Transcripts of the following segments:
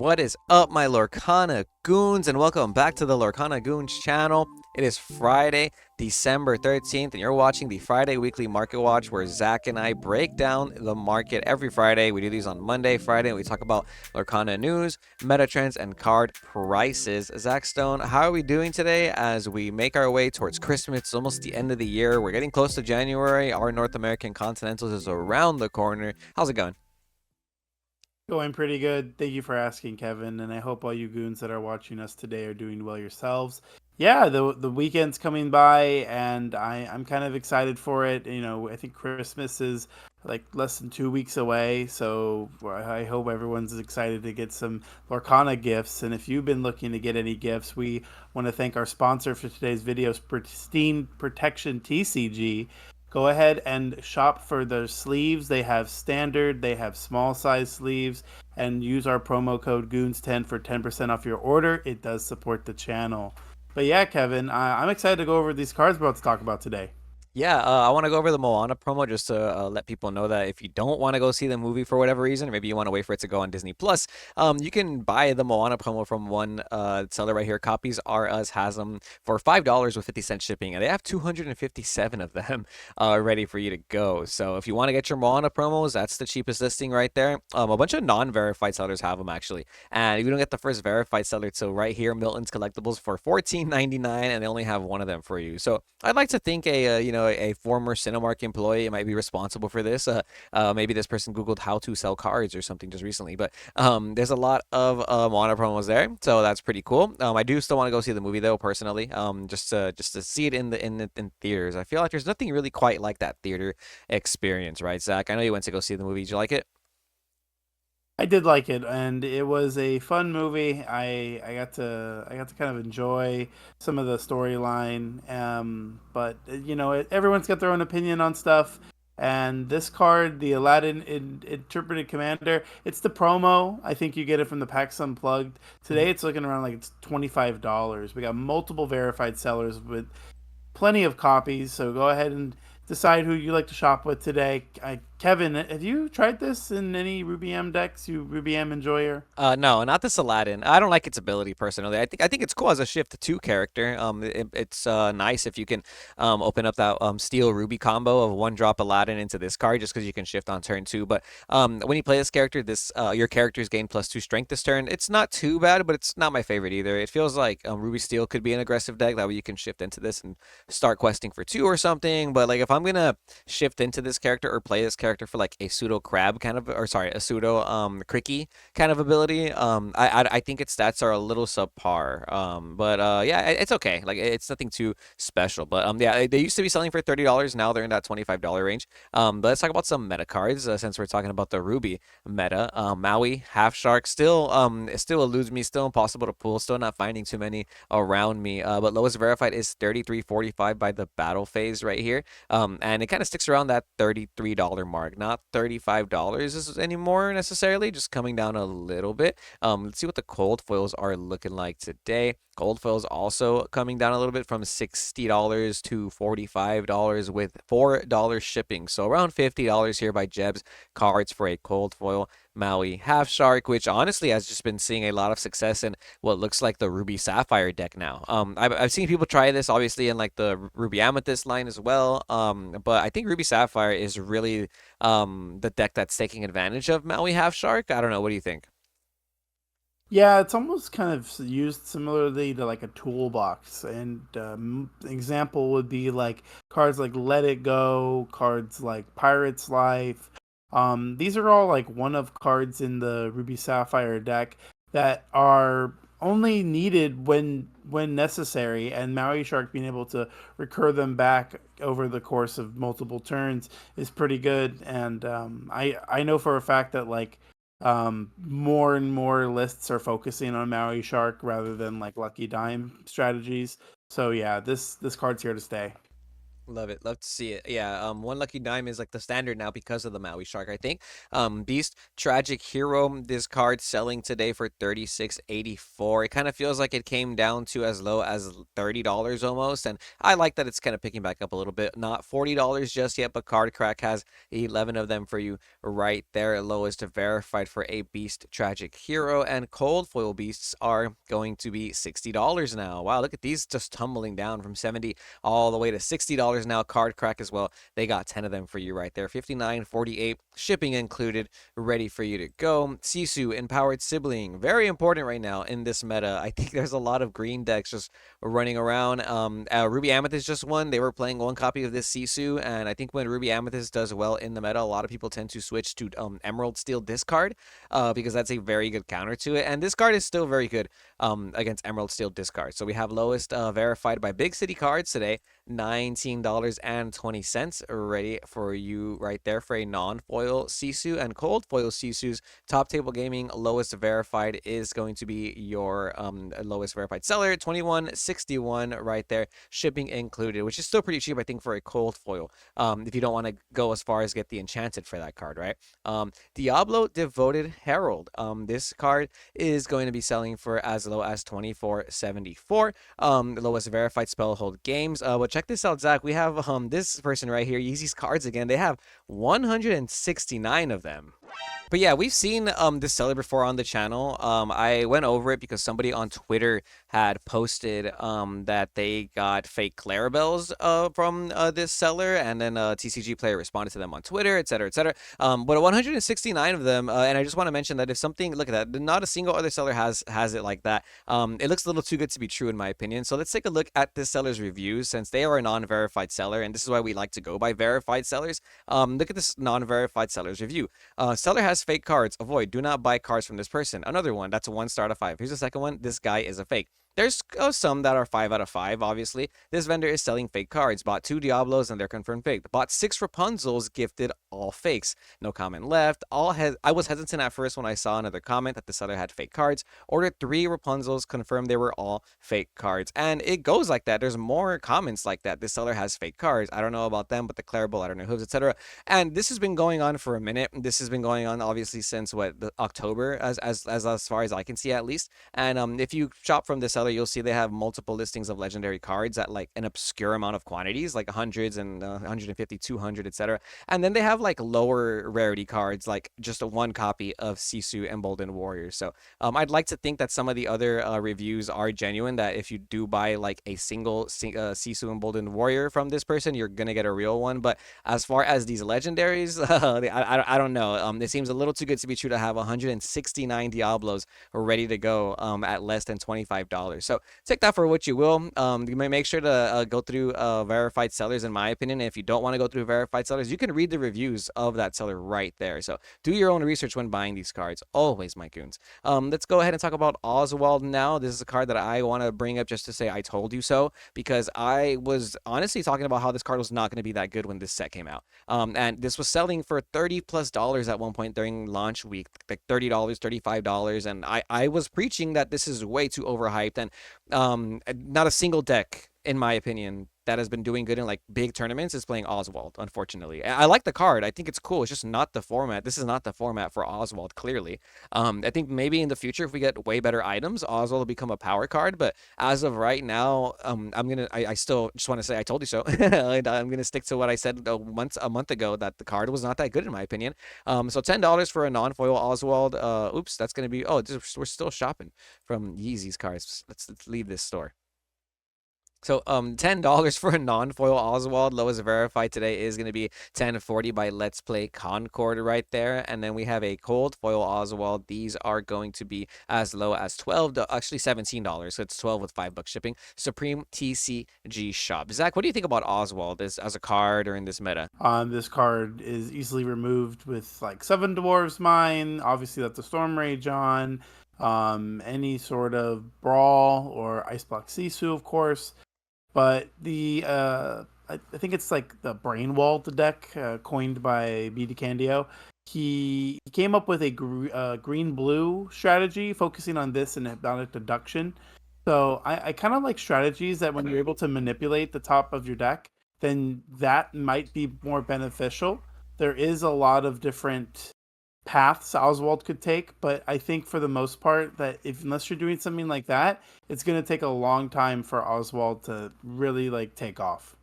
What is up, my Lorcana Goons, and welcome back to the Lorcana Goons channel. It is Friday, December 13th, and you're watching the Friday Weekly Market Watch, where Zach and I break down the market every Friday. We do these on Monday, Friday, and we talk about Lorcana news, meta trends, and card prices. Zach Stone, how are we doing today as we make our way towards Christmas? It's almost the end of the year. We're getting close to January. Our North American Continentals is around the corner. How's it going? Going pretty good. Thank you for asking, Kevin, and I hope all you goons that are watching us today are doing well yourselves. Yeah, the weekend's coming by, and I'm kind of excited for it. I think Christmas is like less than 2 weeks away, so I hope everyone's excited to get some Lorcana gifts. And if you've been looking to get any gifts, we want to thank our sponsor for today's video, Pristine Protection TCG. Go ahead and shop for their sleeves. They have standard, they have small size sleeves, and use our promo code Goons10 for 10% off your order. It does support the channel. But yeah, Kevin, I'm excited to go over these cards we're about to talk about today. Yeah, I want to go over the Moana promo just to let people know that if you don't want to go see the movie for whatever reason, or maybe you want to wait for it to go on Disney Plus, you can buy the Moana promo from one seller right here. Copies R Us has them for $5 with 50-cent shipping, and they have 257 of them ready for you to go. So if you want to get your Moana promos, that's the cheapest listing right there. A bunch of non-verified sellers have them actually, and you don't get the first verified seller till right here, Milton's Collectibles for $14.99, and they only have one of them for you. So I'd like to think a former Cinemark employee might be responsible for this. Maybe this person Googled how to sell cards or something just recently. But there's a lot of Moana promos there, so that's pretty cool. I do still want to go see the movie though, personally. Just to see it in theaters. I feel like there's nothing really quite like that theater experience, right, Zach? I know you went to go see the movie. Did you like it? I did like it, and it was a fun movie. I got to kind of enjoy some of the storyline. But everyone's got their own opinion on stuff. And this card, the Aladdin Interpreted Commander, it's the promo. I think you get it from the PAX Unplugged. Today it's looking around like it's $25. We got multiple verified sellers with plenty of copies. So go ahead and decide who you like to shop with today. Kevin, have you tried this in any Ruby M decks? You Ruby M enjoyer? No, not this Aladdin. I don't like its ability personally. I think it's cool as a shift two character. It's nice if you can open up that steel ruby combo of one drop Aladdin into this card just because you can shift on turn two. But when you play this character, this your characters gain +2 strength this turn. It's not too bad, but it's not my favorite either. It feels like Ruby Steel could be an aggressive deck. That way you can shift into this and start questing for two or something. But like if I'm gonna shift into this character or play this character for like a pseudo crab kind of, or sorry, a pseudo cricky kind of ability. I think its stats are a little subpar. But yeah, it's okay. Like it's nothing too special. But yeah, they used to be selling for $30. Now they're in that $25 range. But let's talk about some meta cards since we're talking about the Ruby meta. Maui Half Shark still it still eludes me. Still impossible to pull. Still not finding too many around me. But lowest verified is 33.45 by the battle phase right here. And it kind of sticks around that $33 mark, not $35 anymore necessarily, just coming down a little bit. Let's see what the cold foils are looking like today. Gold foils also coming down a little bit from $60 to $45 with $4 shipping. So around $50 here by Jeb's cards for a cold foil Maui Half Shark, which honestly has just been seeing a lot of success in what looks like the Ruby Sapphire deck now. I've seen people try this obviously in like the Ruby Amethyst line as well. But I think Ruby Sapphire is really the deck that's taking advantage of Maui Half Shark. I don't know. What do you think? Yeah, it's almost kind of used similarly to like a toolbox. And example would be like cards like Let It Go, cards like Pirate's Life. These are all like one of cards in the Ruby Sapphire deck that are only needed when necessary, and Maui Shark being able to recur them back over the course of multiple turns is pretty good. And I know for a fact that like more and more lists are focusing on Maui Shark rather than like Lucky Dime strategies. So yeah, this card's here to stay. Love it. Love to see it. Yeah, one lucky dime is like the standard now because of the Maui Shark, I think. Beast Tragic Hero, this card selling today for 36.84. It kind of feels like it came down to as low as $30 almost, and I like that it's kind of picking back up a little bit. Not $40 just yet, but Card Crack has 11 of them for you right there. Lowest verified for a Beast Tragic Hero, and cold foil beasts are going to be $60 now. Wow, look at these just tumbling down from 70 all the way to $60 now. Card Crack as well. They got 10 of them for you right there. 59.48, shipping included, ready for you to go. Sisu, Empowered Sibling, very important right now in this meta. I think there's a lot of green decks just running around. Ruby Amethyst just won. They were playing one copy of this Sisu, and I think when Ruby Amethyst does well in the meta, a lot of people tend to switch to Emerald Steel discard because that's a very good counter to it. And this card is still very good against Emerald Steel discard. So we have lowest verified by Big City Cards today, $19.20, ready for you right there for a non-foil Sisu. And cold foil Sisu's Top Table Gaming lowest verified is going to be your lowest verified seller, 21.61 right there, shipping included, which is still pretty cheap, I think, for a cold foil. If you don't want to go as far as get the Enchanted for that card, right? Diablo Devoted Herald. This card is going to be selling for as low as 24.74. The lowest verified Spellhold Games. But check this out, Zach. We have this person right here. Yeezy's cards again. They have 169 of them. But yeah, we've seen this seller before on the channel. I went over it because somebody on Twitter had posted that they got fake Clarabelles from this seller, and then a TCG player responded to them on Twitter, etc., etc. But 169 of them, and I just want to mention that if something, look at that, not a single other seller has it like that. It looks a little too good to be true in my opinion. So let's take a look at this seller's reviews since they are a non-verified seller, and this is why we like to go by verified sellers. Look at this non-verified seller's review. Seller has fake cards. Avoid. Do not buy cards from this person. Another one. That's a 1 star out of 5. Here's the second one. This guy is a fake. There's some that are 5 out of 5, obviously. This vendor is selling fake cards. Bought 2 Diablos and they're confirmed fake. Bought 6 Rapunzels, gifted all fakes. No comment left. I was hesitant at first when I saw another comment that the seller had fake cards. Ordered 3 Rapunzels, confirmed they were all fake cards. And it goes like that. There's more comments like that. This seller has fake cards. I don't know about them, but the Clarabelle, I don't know who's, etc. And this has been going on for a minute. This has been going on obviously since October, as far as I can see at least. And if you shop from this seller, you'll see they have multiple listings of legendary cards at like an obscure amount of quantities, like hundreds and 150, 200, etc. And then they have like lower rarity cards, like just a 1 copy of Sisu Emboldened Warrior. So I'd like to think that some of the other reviews are genuine, that if you do buy like a single Sisu Emboldened Warrior from this person, you're gonna get a real one. But as far as these legendaries, I don't know. It seems a little too good to be true to have 169 Diablos ready to go at less than $25. So take that for what you will. You may make sure to go through verified sellers, in my opinion. And if you don't want to go through verified sellers, you can read the reviews of that seller right there. So do your own research when buying these cards. Always, my goons. Let's go ahead and talk about Oswald now. This is a card that I want to bring up just to say I told you so, because I was honestly talking about how this card was not going to be that good when this set came out. And this was selling for $30+ at one point during launch week, like $30, $35. And I was preaching that this is way too overhyped, and not a single deck, in my opinion, that has been doing good in like big tournaments is playing Oswald, unfortunately. I like the card. I think it's cool. It's just not the format. This is not the format for Oswald, clearly. I think maybe in the future, if we get way better items, Oswald will become a power card. But as of right now, I still just want to say I told you so. And I'm going to stick to what I said a month ago, that the card was not that good, in my opinion. So $10 for a non-foil Oswald. Oops, that's going to be, we're still shopping from Yeezy's cards. Let's leave this store. So $10 for a non-foil Oswald. Lowest verified today is going to be 1040 by Let's Play Concord right there. And then we have a cold foil Oswald. These are going to be as low as actually $17. So it's 12 with $5 shipping. Supreme TCG Shop. Zach, what do you think about Oswald as a card or in this meta? This card is easily removed with like 7 Dwarves Mine. Obviously, that's a Storm Rage on. Any sort of Brawl or Ice Block Sisu, of course. But I think it's like the Brain Wall deck, coined by BD Candio. He came up with a green-blue strategy, focusing on this and hypnotic deduction. So I kind of like strategies that when you're able to manipulate the top of your deck then that might be more beneficial. There is a lot of different paths Oswald could take, but I think for the most part that if unless you're doing something like that, it's going to take a long time for Oswald to really like take off.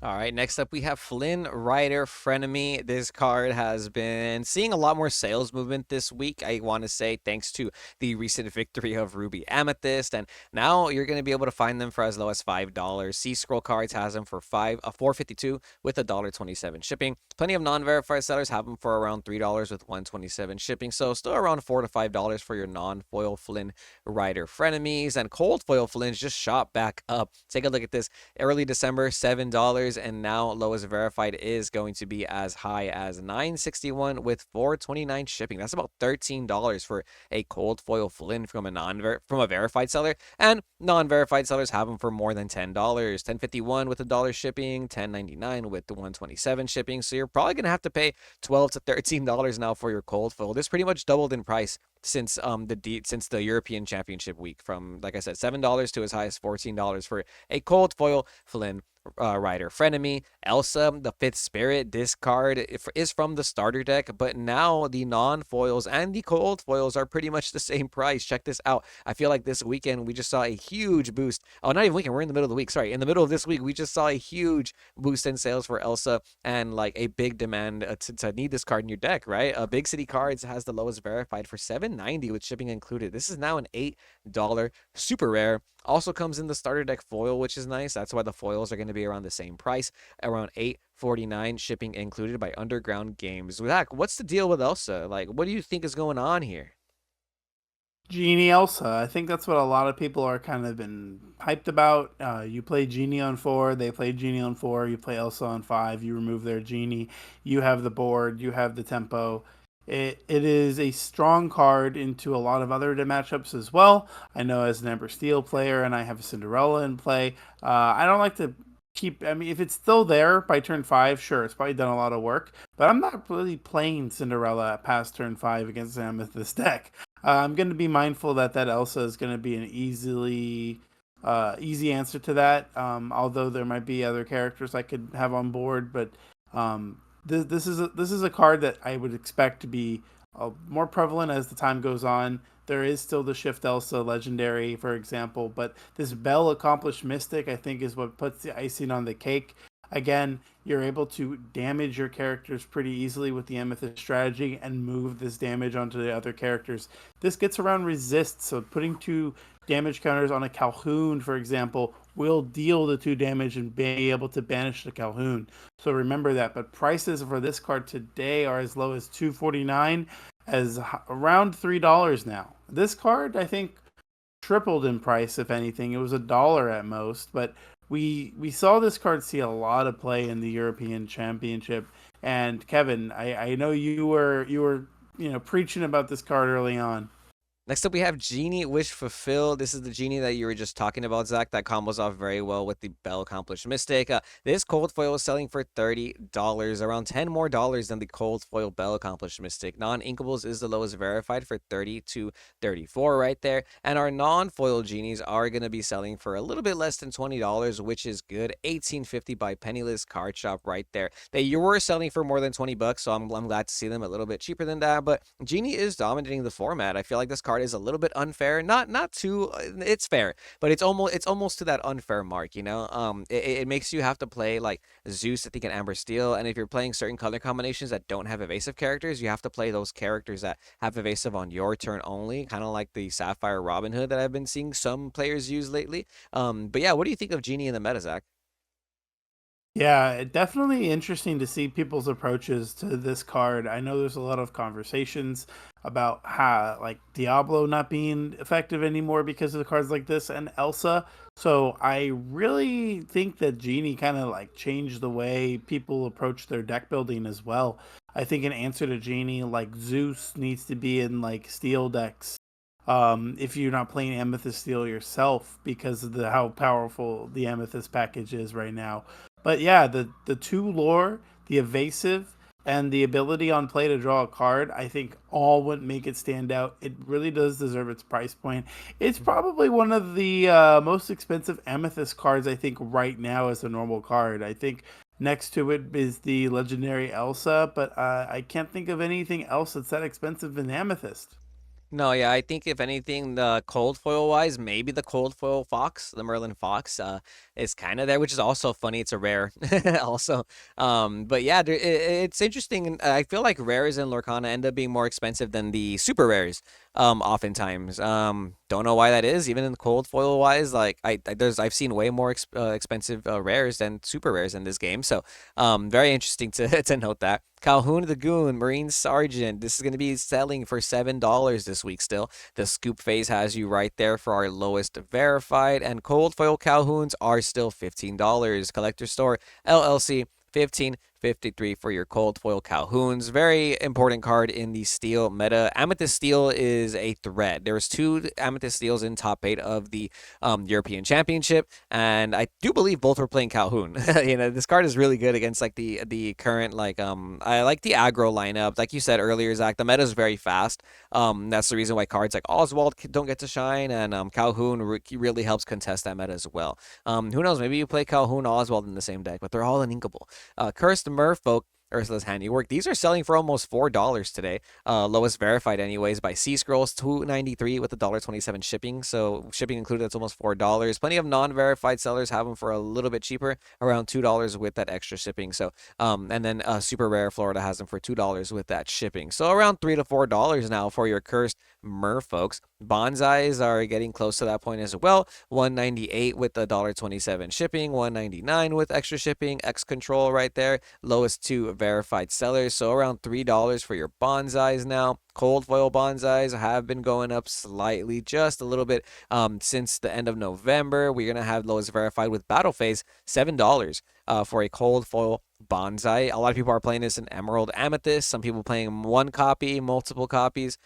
All right, next up we have Flynn Rider Frenemy. This card has been seeing a lot more sales movement this week. I want to say thanks to the recent victory of Ruby Amethyst, and now you're going to be able to find them for as low as $5. Sea Scroll Cards has them for 4.52 with $1.27 shipping. Plenty of non-verified sellers have them for around $3 with $1.27 shipping. So still around $4 to $5 for your non-foil Flynn Rider Frenemies, and cold foil Flynn's just shot back up. Take a look at this. Early December, $7, and now lowest verified is going to be as high as $9.61 with $4.29 shipping. That's about $13 for a cold foil Flynn from a verified seller, and non-verified sellers have them for more than $10. $10.51 with $1 shipping, $10.99 with the $1.27 shipping. So you're probably gonna have to pay $12 to $13 now for your cold foil. This pretty much doubled in price since the European Championship week, from, like I said, $7 to as high as $14 for a cold foil Flynn Rider Frenemy. Elsa, the Fifth Spirit. This card is from the starter deck, but now the non-foils and the cold foils are pretty much the same price. Check this out. I feel like this weekend we just saw a huge boost. Oh, not even weekend. We're in the middle of the week. Sorry. In the middle of this week, we just saw a huge boost in sales for Elsa, and like a big demand to need this card in your deck, right? Big City Cards has the lowest verified for $7.90 with shipping included. This is now an $8 super rare. Also comes in the starter deck foil, which is nice. That's why the foils are going to be around the same price, around $8.49 shipping included by Underground Games. Zach, what's the deal with Elsa? Like, what do you think is going on here? Genie Elsa. I think that's what a lot of people are kind of been hyped about. You play Genie on 4, they play Genie on 4, you play Elsa on 5, you remove their Genie, you have the board, you have the tempo. It is a strong card into a lot of other matchups as well. I know as an Ember Steel player, and I have a Cinderella in play. I don't like to keep. I mean, if it's still there by turn 5, sure, it's probably done a lot of work. But I'm not really playing Cinderella past turn 5 against the Amethyst deck. I'm going to be mindful that Elsa is going to be an easy answer to that. Although there might be other characters I could have on board, but this is a card that I would expect to be more prevalent as the time goes on. There is still the Shift Elsa legendary, for example, but this Bell Accomplished Mystic, I think, is what puts the icing on the cake. Again, you're able to damage your characters pretty easily with the Amethyst strategy and move this damage onto the other characters. This gets around resist, so putting 2 damage counters on a Calhoun, for example, will deal the 2 damage and be able to banish the Calhoun. So remember that. But prices for this card today are as low as $2.49, as around $3 now. This card, I think, tripled in price. If anything, it was $1 at most, but we saw this card see a lot of play in the European Championship. And Kevin, I know you were preaching about this card early on. Next up, we have Genie Wish Fulfilled. This is the Genie that you were just talking about, Zach. That combos off very well with the Bell Accomplished Mystic. This cold foil is selling for $30, around $10 more than the cold foil Bell Accomplished Mystic. Non-inkables is the lowest verified for $30 to $34 right there. And our non-foil Genies are going to be selling for a little bit less than $20, which is good. $18.50 by Penniless Card Shop right there. They were selling for more than $20, so I'm glad to see them a little bit cheaper than that. But Genie is dominating the format. I feel like this card is a little bit unfair. Not too. It's fair, but it's almost to that unfair mark. It makes you have to play like Zeus, I think, and Amber Steel, and if you're playing certain color combinations that don't have evasive characters, you have to play those characters that have evasive on your turn only, kind of like the Sapphire Robin Hood that I've been seeing some players use lately. But yeah, what do you think of Genie in the meta, Zach? Yeah, definitely interesting to see people's approaches to this card. I know there's a lot of conversations about how like Diablo not being effective anymore because of the cards like this and Elsa. So I really think that Genie kind of like changed the way people approach their deck building as well. I think an answer to Genie like Zeus needs to be in like steel decks. If you're not playing Amethyst Steel yourself because of how powerful the Amethyst package is right now. But yeah, the 2 lore, the evasive, and the ability on play to draw a card, I think all would make it stand out. It really does deserve its price point. It's Mhm. probably one of the most expensive Amethyst cards, I think, right now as a normal card. I think next to it is the legendary Elsa, but I can't think of anything else that's that expensive than Amethyst. No, yeah, I think if anything, the cold foil wise, maybe the cold foil fox, the Merlin fox, is kind of there, which is also funny. It's a rare, also. But yeah, it's interesting. And I feel like rares in Lorcana end up being more expensive than the super rares. Oftentimes. Don't know why that is. Even in cold foil wise, like I've seen way more expensive rares than super rares in this game. So, very interesting to to note that. Calhoun the Goon, Marine Sergeant. This is going to be selling for $7 this week still. The scoop phase has you right there for our lowest verified. And cold foil Calhouns are still $15. Collector Store LLC, 15.53 for your cold foil Calhouns. Very important card in the steel meta. Amethyst Steel is a threat. There's two Amethyst Steels in top 8 of the European Championship, and I do believe both were playing Calhoun. This card is really good against like the current I like the aggro lineup. Like you said earlier, Zach, the meta is very fast. That's the reason why cards like Oswald don't get to shine, and Calhoun really helps contest that meta as well. Who knows? Maybe you play Calhoun Oswald in the same deck, but they're all uninkable. Cursed Merfolk, Ursula's Handiwork. These are selling for almost $4 today. Lowest verified, anyways, by C Scrolls, $2.93 with $1.27 shipping. So shipping included, that's almost $4. Plenty of non-verified sellers have them for a little bit cheaper, around $2 with that extra shipping. So, and then Super Rare Florida has them for $2 with that shipping. So around $3 to $4 now for your cursed merfolks. Bonsais are getting close to that point as well. 198 with the $1.27 shipping, 199 with extra shipping. X Control right there, lowest two verified sellers. So around $3 for your bonsais now. Cold foil bonsais have been going up slightly, just a little bit, since the end of November. We're gonna have lowest verified with Battle Phase, $7 for a cold foil bonsai. A lot of people are playing this in Emerald Amethyst. Some people playing one copy, multiple copies.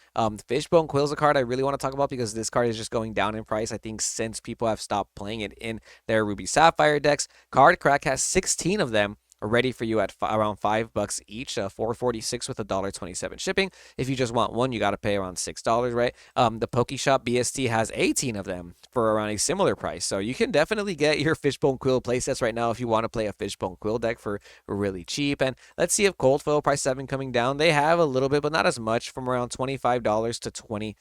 Fishbone Quill's a card I really want to talk about because this card is just going down in price. I think since people have stopped playing it in their Ruby Sapphire decks. Card Crack has 16 of them ready for you at around $5 each, 446 with $1.27 shipping. If you just want one, you got to pay around $6, right? The Pokeshop BST has 18 of them for around a similar price, so you can definitely get your Fishbone Quill playsets right now if you want to play a Fishbone Quill deck for really cheap. And let's see if Cold Foil prices have been coming down. They have a little bit, but not as much, from around $25 to $20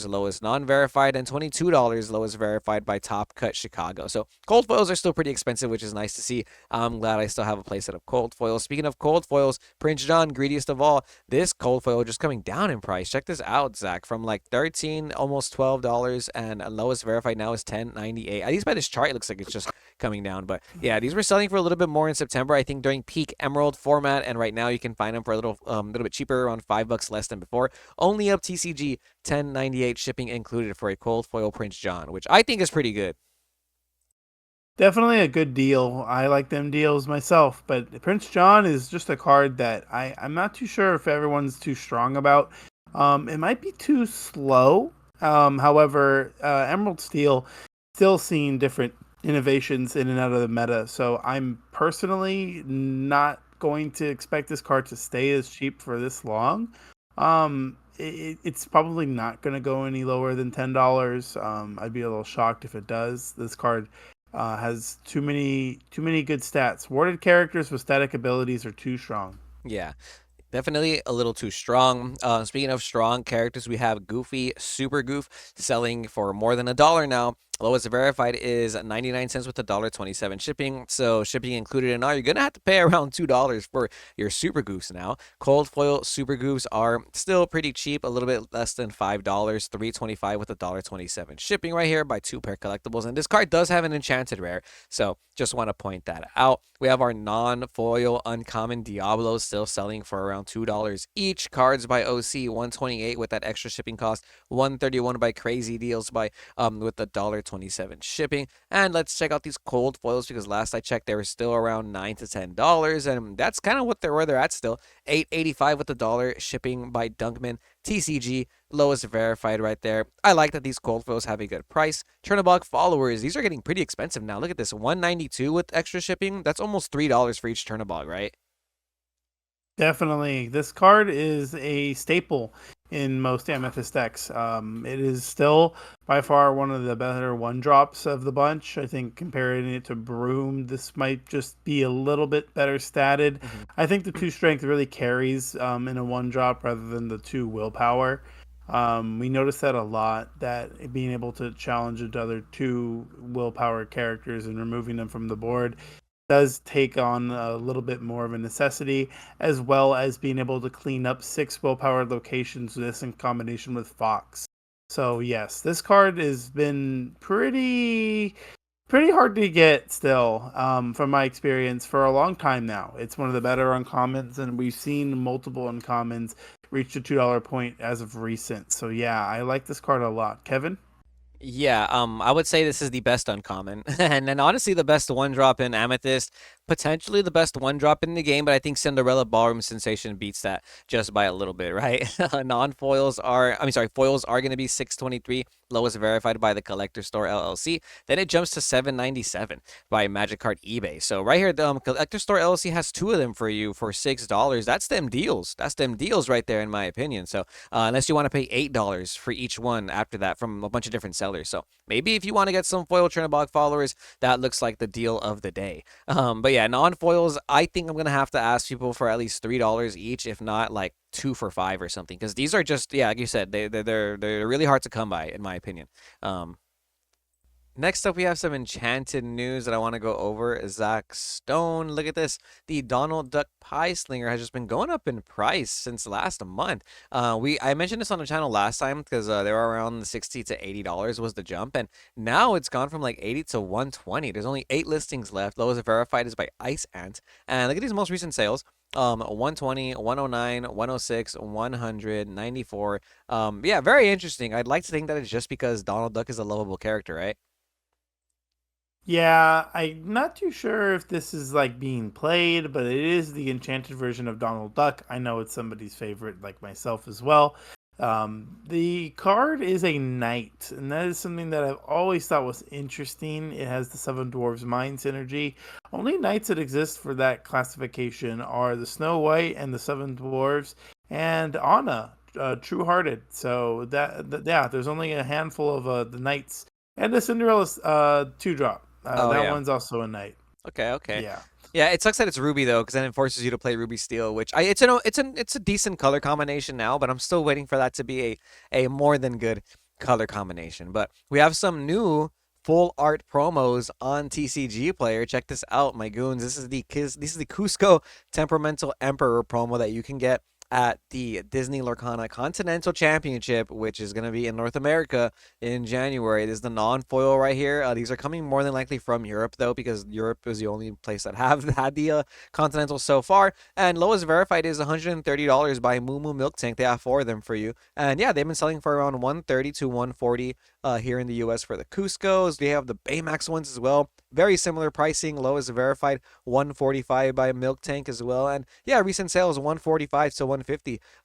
lowest non-verified, and $22 lowest verified by Top Cut Chicago. So cold foils are still pretty expensive, which is nice to see. I'm glad I still have a playset of cold foils. Speaking of cold foils, Prince John, greediest of all, this cold foil just coming down in price. Check this out, Zach, from like 13, almost $12, and lowest verified now is 10.98. At least by this chart, it looks like it's just coming down. But yeah, these were selling for a little bit more in September, I think, during peak Emerald format, and right now you can find them for a little bit cheaper, around $5 less than before. Only up TCG, 10.98 shipping included for a cold foil Prince John, which I think is pretty good. Definitely a good deal. I like them deals myself, but Prince John is just a card that I'm not too sure if everyone's too strong about. It might be too slow. However, Emerald Steel still seeing different innovations in and out of the meta, so I'm personally not going to expect this card to stay as cheap for this long. It's probably not going to go any lower than $10. I'd be a little shocked if it does. This card has too many good stats. Warded characters with static abilities are too strong. Yeah. Definitely a little too strong. Speaking of strong characters, we have Goofy Super Goof selling for more than $1 now. Lowest verified is 99 cents with $1.27 shipping. So shipping included and all, you're gonna have to pay around $2 for your Super Goofs now. Cold foil Super Goofs are still pretty cheap, a little bit less than $5, 3.25 with $1.27 shipping right here by 2 pair collectibles. And this card does have an Enchanted rare, so just want to point that out. We have our non-foil uncommon Diablos still selling for around $2 each. Cards by OC, 128 with that extra shipping cost, 131 by Crazy Deals by with the $1.27 shipping. And let's check out these cold foils because last I checked they were still around $9 to $10, and that's kind of what where they're at still. 8.85 with the dollar shipping by Dunkman. TCG, lowest verified right there. I like that these cold foils have a good price. Chernobog followers, these are getting pretty expensive now. Look at this, 192 with extra shipping. That's almost $3 for each Chernobog, right? Definitely. This card is a staple in most Amethyst decks. It is still by far one of the better one drops of the bunch. I think comparing it to Broom, this might just be a little bit better statted. Mhm. I think the two strength really carries in a one drop rather than the two willpower. We noticed that a lot, that being able to challenge another two willpower characters and removing them from the board does take on a little bit more of a necessity, as well as being able to clean up six willpower locations. This in combination with Fox. So yes, this card has been pretty hard to get still, from my experience for a long time now. It's one of the better uncommons, and we've seen multiple uncommons reach the $2 point as of recent. So yeah, I like this card a lot. Kevin? Yeah, I would say this is the best uncommon, and then honestly the best one drop in Amethyst, potentially the best one drop in the game. But I think Cinderella Ballroom Sensation beats that just by a little bit, right? Non foils are, I mean, sorry, foils are going to be 623, lowest verified by the Collector Store LLC. Then it jumps to 797 by Magic Card eBay. So right here, the Collector Store LLC has two of them for you for $6. That's them deals. That's them deals right there, in my opinion. So unless you want to pay $8 for each one after that from a bunch of different sellers. So maybe if you want to get some foil Chernobog followers, that looks like the deal of the day. But yeah, non-foils, I think I'm gonna have to ask people for at least $3 each, if not like two for five or something, because these are just, yeah, like you said, they're really hard to come by, in my opinion. Um, Next up, we have some Enchanted news that I want to go over. Zach Stone, look at this. The Donald Duck Pie Slinger has just been going up in price since last month. I mentioned this on the channel last time because they were around $60 to $80 was the jump, and now it's gone from like 80 to 120. There's only 8 listings left. Lowest verified is by Ice Ant, and look at these most recent sales. 120, 109, 106, 100, 94. Yeah, very interesting. I'd like to think that it's just because Donald Duck is a lovable character, right? Yeah, I'm not too sure if this is like being played, but it is the enchanted version of Donald Duck. I know it's somebody's favorite, like myself as well. The card is a knight, and that is something that I've always thought was interesting. It has the Seven Dwarves Mind synergy. Only knights that exist for that classification are the Snow White and the Seven Dwarves, and Anna, True Hearted. So yeah, there's only a handful of the knights, and the Cinderella's two drop. Oh That yeah. one's also a knight. Okay, okay. Yeah. Yeah, it sucks that it's Ruby though, because then it forces you to play Ruby Steel, which it's a decent color combination now, but I'm still waiting for that to be a more than good color combination. But we have some new full art promos on TCG Player. Check this out, my goons. This is the Cusco Temperamental Emperor promo that you can get at the Disney Lorcana Continental Championship, which is going to be in North America in January. This is the non-foil right here. These are coming more than likely from Europe, though, because Europe is the only place that have had the Continental so far. And lowest verified is $130 by Moo Moo Milk Tank. They have four of them for you. And yeah, they've been selling for around 130 to 140 here in the US for the Cuscos. They have the Baymax ones as well. Very similar pricing. Lowest verified 145 by Milk Tank as well. And yeah, recent sales 145 to 150.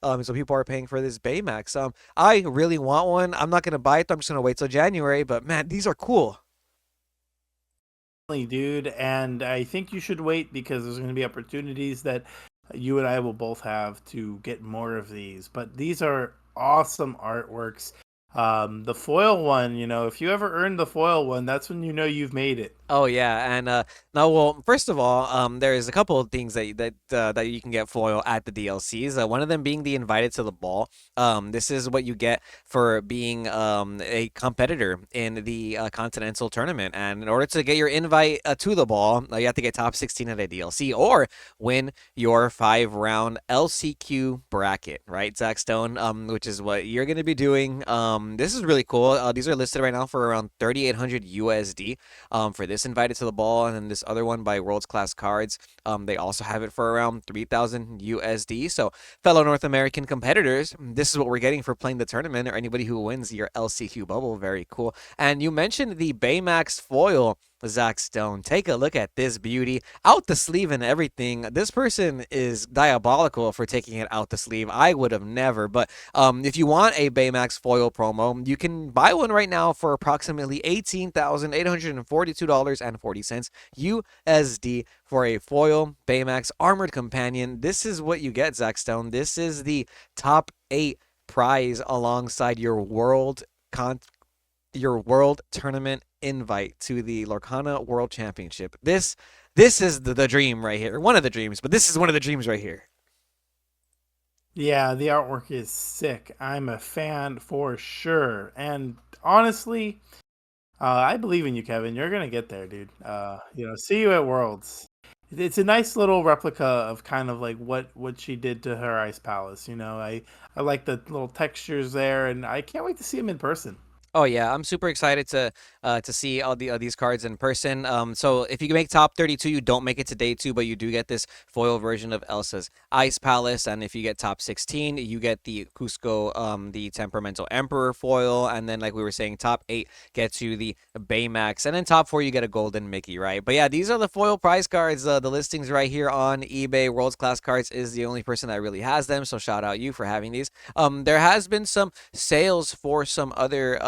So people are paying for this Baymax. I really want one. I'm not gonna buy it. I'm just gonna wait till January. But man, these are cool. Dude, and I think you should wait because there's going to be opportunities that you and I will both have to get more of these. But these are awesome artworks. The foil one, if you ever earned the foil one, that's when you know you've made it. Oh yeah, and now, well, first of all, there's a couple of things that you can get foil at the DLCs. One of them being the invited to the ball. This is what you get for being a competitor in the Continental tournament, and in order to get your invite to the ball, you have to get top 16 at a DLC or win your 5-round LCQ bracket, right, Zach Stone? Which is what you're gonna be doing. This is really cool. These are listed right now for around 3,800 USD. For this invited to the ball, and then this other one by World's Class Cards. They also have it for around 3,000 USD. So, fellow North American competitors, this is what we're getting for playing the tournament, or anybody who wins your LCQ bubble. Very cool. And you mentioned the Baymax foil. Zach Stone. Take a look at this beauty. Out the sleeve and everything. This person is diabolical for taking it out the sleeve. I would have never. But if you want a Baymax foil promo, you can buy one right now for approximately $18,842.40 USD for a foil Baymax armored companion. This is what you get, Zach Stone. This is the top 8 prize alongside your world tournament invite to the Lorcana World Championship. This is the dream right here. One of the dreams, but this is one of the dreams right here. Yeah, the artwork is sick. I'm a fan for sure. And honestly, I believe in you, Kevin. You're gonna get there, dude. See you at Worlds. It's a nice little replica of kind of like what she did to her ice palace. I like the little textures there, and I can't wait to see him in person. Oh yeah, I'm super excited to see all these cards in person. So if you make top 32, you don't make it to day 2, but you do get this foil version of Elsa's Ice Palace. And if you get top 16, you get the Cusco, the Temperamental Emperor foil. And then, like we were saying, top 8 gets you the Baymax, and then top 4 you get a Golden Mickey, right? But yeah, these are the foil prize cards. The listings right here on eBay. World's Class Cards is the only person that really has them, so shout out you for having these. There has been some sales for some other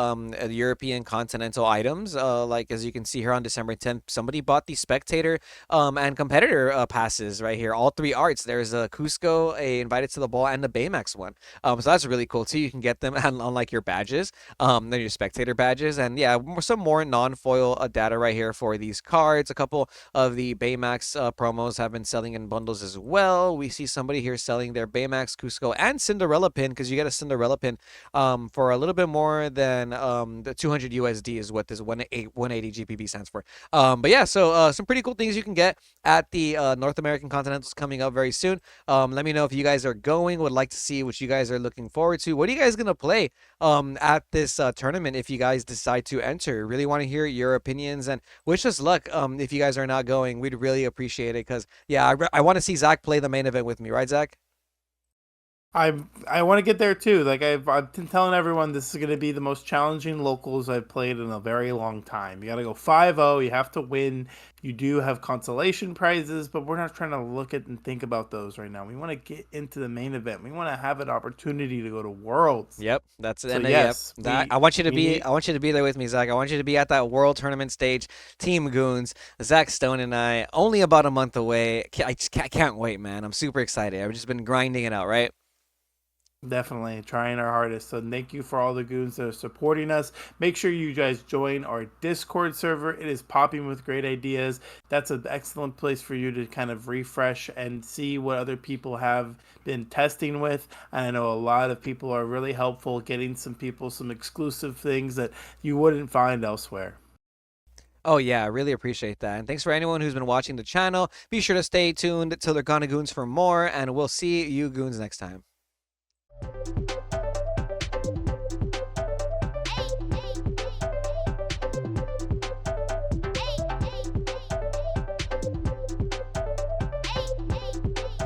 European continental items. Like as you can see here on December 10th, somebody bought the spectator and competitor passes right here. All 3 arts. There's a Cusco, a Invited to the Ball, and the Baymax one. So that's really cool too. You can get them on like your badges, then your spectator badges, and yeah, some more non-foil data right here for these cards. A couple of the Baymax promos have been selling in bundles as well. We see somebody here selling their Baymax, Cusco, and Cinderella pin, because you get a Cinderella pin for a little bit more than the 200 USD is what this 180 GPB stands for. But yeah, so some pretty cool things you can get at the North American Continentals coming up very soon. Let me know if you guys are going. Would like to see what you guys are looking forward to. What are you guys gonna play at this tournament if you guys decide to enter? Really want to hear your opinions, and wish us luck if you guys are not going. We'd really appreciate it, because yeah, I want to see Zach play the main event with me, right, Zach? I want to get there too. Like I've been telling everyone, this is going to be the most challenging locals I've played in a very long time. You got to go 5-0. You have to win. You do have consolation prizes, but we're not trying to look at and think about those right now. We want to get into the main event. We want to have an opportunity to go to Worlds. Yep, that's it. So And yep, yes, I want you to we need. I want you to be there with me, Zach. I want you to be at that World Tournament stage. Team Goons, Zach Stone and I, only about a month away. I can't wait, man. I'm super excited. I've just been grinding it out, right? Definitely trying our hardest. So thank you for all the goons that are supporting us. Make sure you guys join our Discord server. It is popping with great ideas. That's an excellent place for you to kind of refresh and see what other people have been testing with. And I know a lot of people are really helpful getting some people some exclusive things that you wouldn't find elsewhere. Oh yeah, I really appreciate that. And thanks for anyone who's been watching the channel. Be sure to stay tuned to Lorcana Goons for more, and we'll see you goons next time.